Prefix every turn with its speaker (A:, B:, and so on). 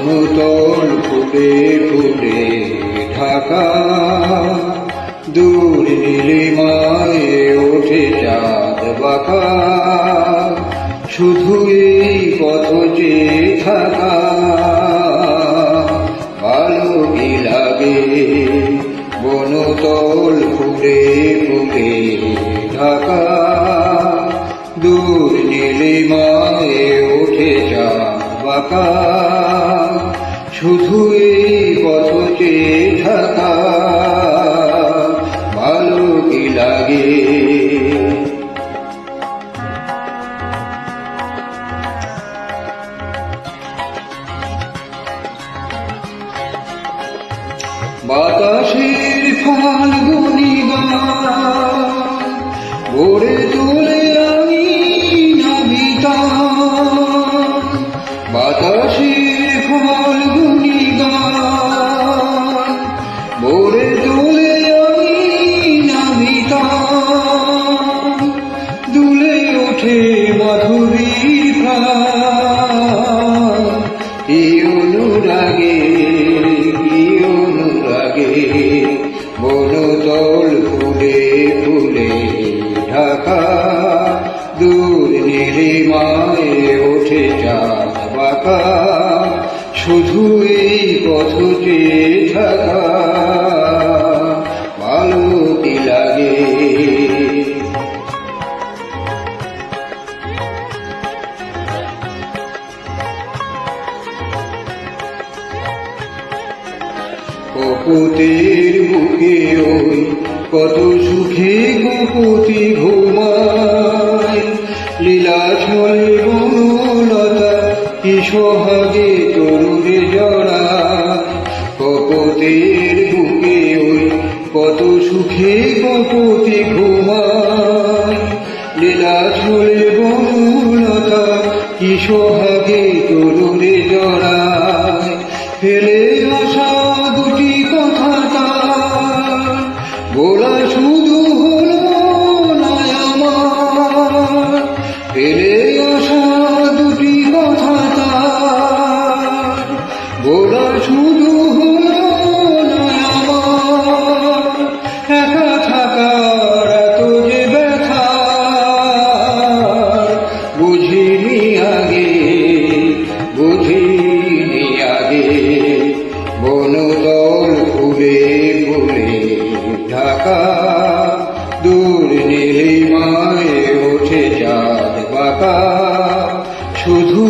A: বনতল ফুলে ফুলে ঢাকা, দূর নীলিমায় ওঠে চাঁদ বাঁকা, শুধু এই পথ চেয়ে থাকা ভালো কি লাগে। বনতল ফুলে ফুলে ঢাকা, দূর নীলিমায় ওঠে চাঁদ বাঁকা, শুধু এই পথ চেয়ে থাকা ভালো কি লাগে। বাতাসের ফাল্গুনি গান ভরে তোলে আমি নাবিতান, বাতাসের ফাল্গুনি গান ভরে তোলে আমি নাবিতান, দুলে ওঠে মাধুরীর প্রাণ, এই অনুরাগে বনতল ফুলে ফুলে ঢাকা, দূর নীলিমায় ওঠে চাঁদ বাঁকা, শুধু এই পথ চেয়ে থাকা ভালো কি লাগে। কপোতের বুকে ওই কত সুখে কপোতি ঘুমায়, লীলাছলে বনলতা কি সোহাগে তরুণে জড়ায়। কপোতের বুকে ওই কত সুখে কপোতি ঘুমায়, লীলাছলে বনলতা কি সোহাগে তরুণে জড়ায়। ফেলে আসা দুটি কথা তার বলা শুধু হলো না আমার, ফেলে আসা দুটি কথা তার বলা শুধু হলো না আমার। একা থাকার এত যে ব্যথা বুঝিনি আগে, বুঝিনি আগে। বনতল ফুলে ফুলে ঢাকা, দূর নীলিমায় ওঠে চাঁদ বাঁকা, শুধু